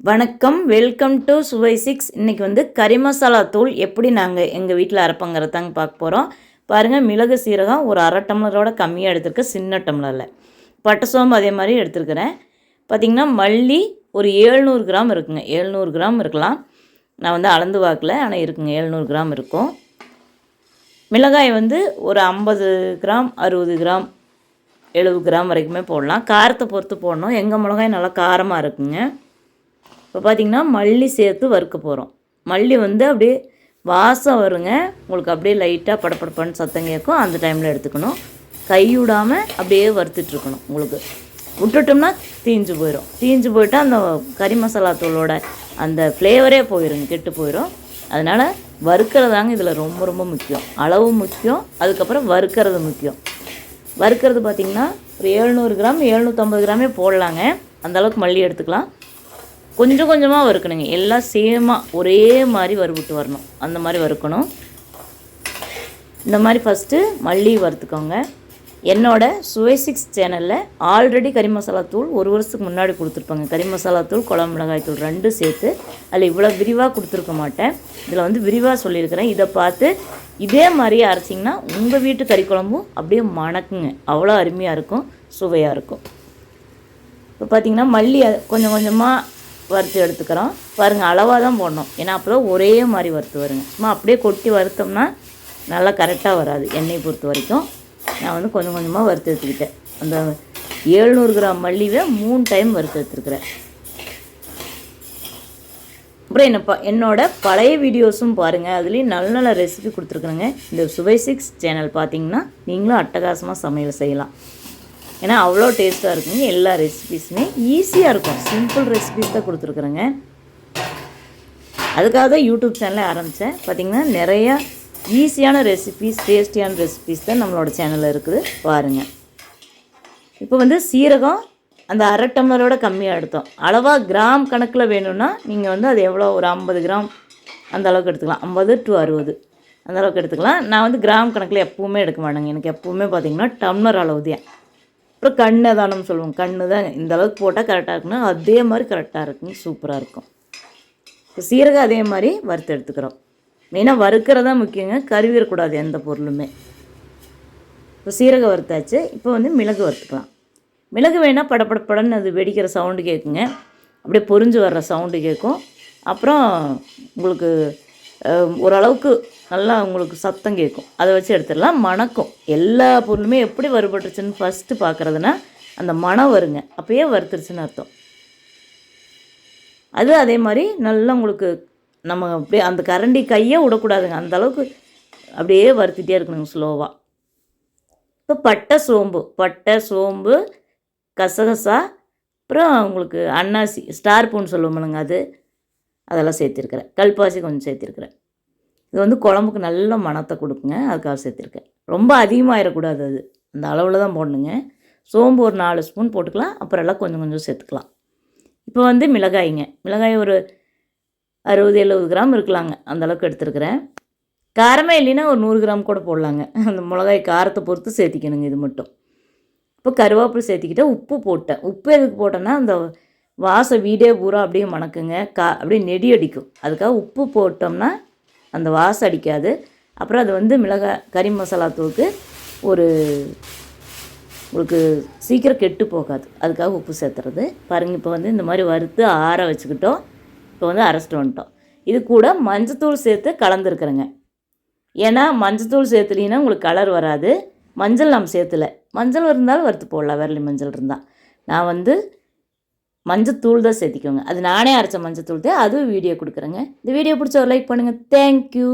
வணக்கம், welcome to சுவை 6. இன்றைக்கி வந்து கறி மசாலா தூள் எப்படி நாங்கள் எங்கள் வீட்டில் அரைப்போங்கிறது தாங்க பார்க்க போகிறோம். பாருங்கள், மிளகு சீரகம் ஒரு அரை டம்ளரோட கம்மியாக எடுத்துருக்கேன், சின்ன டம்ளரில். பட்டை சோம்பு அதே மாதிரி எடுத்துருக்கிறேன். பார்த்திங்கன்னா மல்லி ஒரு 700 கிராம் இருக்குங்க, 700 கிராம் இருக்கலாம். நான் வந்து அளந்து வாக்கல, ஆனால் இருக்குங்க, 700 கிராம் இருக்கும். மிளகாய் வந்து ஒரு 50 கிராம் 60 கிராம் 70 கிராம் வரைக்குமே போடலாம். காரத்தை பொறுத்து போடணும். எங்கள் மிளகாய் நல்லா காரமாக இருக்குங்க. இப்போ பார்த்திங்கன்னா மல்லி சேர்த்து வறுக்க போகிறோம். மல்லி வந்து அப்படியே வாசம் வருங்க, உங்களுக்கு அப்படியே லைட்டாக படப்படப்பான்னு சத்தம் கேட்கும். அந்த டைமில் எடுத்துக்கணும். கை விடாமல் அப்படியே வறுத்துட்ருக்கணும். உங்களுக்கு விட்டுட்டோம்னா தீஞ்சு போயிடும். தீஞ்சு போயிட்டு அந்த கறி மசாலா தூளோட அந்த ஃப்ளேவரே போயிடுங்க, கெட்டு போயிடும். அதனால் வறுக்கிறதாங்க இதில் ரொம்ப ரொம்ப முக்கியம். அளவு முக்கியம், அதுக்கப்புறம் வறுக்கிறது முக்கியம். வறுக்கிறது பார்த்திங்கன்னா ஒரு 700 கிராம் 750 கிராமே போடலாங்க. அந்தளவுக்கு மல்லி எடுத்துக்கலாம். கொஞ்சம் கொஞ்சமாக வறுக்கணுங்க, எல்லாம் சேமாக ஒரே மாதிரி வறுவிட்டு வரணும். அந்த மாதிரி வறுக்கணும். இந்த மாதிரி ஃபஸ்ட்டு மல்லி வறுத்துக்கோங்க. என்னோட சுவை 6 சேனலில் ஆல்ரெடி கறி மசாலா தூள் 1 வருஷத்துக்கு முன்னாடி கொடுத்துருப்பாங்க. கறி மசாலா தூள், குழம்பு மிளகாய் தூள் 2 சேர்த்து. அதில் இவ்வளோ விரிவாக கொடுத்துருக்க மாட்டேன். இதில் வந்து விரிவாக சொல்லியிருக்கிறேன். இதை பார்த்து இதே மாதிரியே அரைச்சிங்கன்னா உங்கள் வீட்டு கறி குழம்பும் அப்படியே மணக்குங்க. அவ்வளோ அருமையாக இருக்கும், சுவையாக இருக்கும். இப்போ பார்த்திங்கன்னா மல்லி கொஞ்சம் கொஞ்சமாக வறுத்து எடுத்துக்கிறோம். பாருங்கள், அளவாக தான் போடணும். ஏன்னா அப்போ தான் ஒரே மாதிரி வறுத்து வருங்க. சும்மா அப்படியே கொட்டி வறுத்தோம்னா நல்லா கரெக்டாக வராது. எண்ணெயை பொறுத்த வரைக்கும் நான் வந்து கொஞ்சம் கொஞ்சமாக வறுத்து எடுத்துக்கிட்டேன். அந்த 700 கிராம் மல்லியை 3 டைம் வறுத்து எடுத்துருக்குறேன். அப்புறம் என்னோட பழைய வீடியோஸும் பாருங்கள், அதுலேயும் நல்ல நல்ல ரெசிபி கொடுத்துருக்குறேங்க. இந்த சுவை 6 சேனல் பார்த்திங்கன்னா நீங்களும் அட்டகாசமாக சமையல் செய்யலாம். ஏன்னா அவ்வளோ டேஸ்ட்டாக இருக்குங்க. எல்லா ரெசிபீஸுமே ஈஸியாக இருக்கும். சிம்பிள் ரெசிபீஸ் தான் கொடுத்துருக்குறேங்க. அதுக்காக தான் யூடியூப் சேனலை ஆரம்பித்தேன். பார்த்திங்கன்னா நிறையா ஈஸியான ரெசிபீஸ், டேஸ்டியான ரெசிபீஸ் தான் நம்மளோட சேனலில் இருக்குது, பாருங்கள். இப்போ வந்து சீரகம் அந்த அரை டம்ளரோட கம்மியாக எடுத்தோம். அளவாக கிராம் கணக்கில் வேணும்னா நீங்கள் வந்து அது எவ்வளோ ஒரு 50 கிராம் அந்த அளவுக்கு எடுத்துக்கலாம். 50 to 60 அந்த அளவுக்கு எடுத்துக்கலாம். நான் வந்து கிராம் கணக்கில் எப்போவுமே எடுக்க மாட்டேங்க. எனக்கு எப்போவுமே பார்த்திங்கன்னா டம்ளர் அளவு தான். அப்புறம் கண்ணதானம் சொல்லுவோம். கண்ணு தான் இந்த அளவுக்கு போட்டால் கரெக்டாக இருக்குன்னா அதே மாதிரி கரெக்டாக இருக்குங்க, சூப்பராக இருக்கும். இப்போ சீரகம் அதே மாதிரி வறுத்து எடுத்துக்கிறோம். மெயினாக வறுக்கிறதா முக்கியங்க, கருவிடக்கூடாது எந்த பொருளுமே. இப்போ சீரகம் வறுத்தாச்சு. இப்போ வந்து மிளகு வறுத்துக்கலாம். மிளகு வேணால் படப்படப்படன்னு அது வெடிக்கிற சவுண்டு கேட்குங்க, அப்படியே பொரிஞ்சு வர்ற சவுண்டு கேட்கும். அப்புறம் உங்களுக்கு ஓரளவுக்கு நல்லா உங்களுக்கு சத்தம் கேட்கும். அதை வச்சு எடுத்துடலாம். மணக்கும். எல்லா பொருளுமே எப்படி வறுபட்டுருச்சுன்னு ஃபஸ்ட்டு பார்க்குறதுனா அந்த மணம் வருங்க, அப்போயே வறுத்துருச்சுன்னு அர்த்தம். அது அதே மாதிரி நல்லா உங்களுக்கு நம்ம அப்படியே அந்த கரண்டி கையே விடக்கூடாதுங்க, அந்த அளவுக்கு அப்படியே வறுத்துட்டே இருக்கணுங்க ஸ்லோவாக. இப்போ பட்டை சோம்பு கசகசா, அப்புறம் உங்களுக்கு அன்னாசி ஸ்டார் பூன்னு சொல்லுவோம்லங்க, அதெல்லாம் சேர்த்திருக்கிறேன். கல்பாசி கொஞ்சம் சேர்த்திருக்கிறேன். இது வந்து குழம்புக்கு நல்ல மணத்தை கொடுக்குங்க, அதுக்காக சேர்த்துருக்கேன். ரொம்ப அதிகமாகிடக்கூடாது, அது அந்த அளவில் தான் போடணுங்க. சோம்பு ஒரு 4 ஸ்பூன் போட்டுக்கலாம். அப்புறம் எல்லாம் கொஞ்சம் கொஞ்சம் சேர்த்துக்கலாம். இப்போ வந்து மிளகாய் ஒரு 60-70 கிராம் இருக்கலாங்க, அந்தளவுக்கு எடுத்துருக்கிறேன். காரமே இல்லைன்னா ஒரு 100 கிராம் கூட போடலாங்க. அந்த மிளகாய் காரத்தை பொறுத்து சேர்த்திக்கணுங்க. இது மட்டும். இப்போ கருவேப்பிலை சேர்த்திக்கிட்டு உப்பு போட்டேன். உப்பு எதுக்கு போட்டேன்னா அந்த வாசம் வீடே பூரா அப்படியே மணக்குங்க, அப்படியே நெடி அடிக்கும். அதுக்காக உப்பு போட்டோம்னா அந்த வாசம் அடிக்காது. அப்புறம் அது வந்து கறி மசாலா தூளுக்கு உங்களுக்கு சீக்கிரம் கெட்டு போகாது. அதுக்காக உப்பு சேர்த்துறது. பாருங்கள், இப்போ வந்து இந்த மாதிரி வறுத்து ஆற வச்சுக்கிட்டோம். இப்போ வந்து அரைச்சிட்டு வந்துட்டோம். இது கூட மஞ்சத்தூள் சேர்த்து கலந்துருக்குறேங்க. ஏன்னா மஞ்சத்தூள் சேர்த்துலிங்கன்னா உங்களுக்கு கலர் வராது. மஞ்சள் நம்ம சேர்த்துல. மஞ்சள் இருந்தாலும் வறுத்து போடலாம், விரலி மஞ்சள் இருந்தால். நான் வந்து மஞ்சத்தூள் தான் சேர்த்திக்கோங்க. அது நானே அரைச்ச மஞ்சத்தூள் தான், அதுவும் வீடியோ கொடுக்குறேங்க. இந்த வீடியோ பிடிச்ச ஒரு லைக் பண்ணுங்கள். தேங்க்யூ.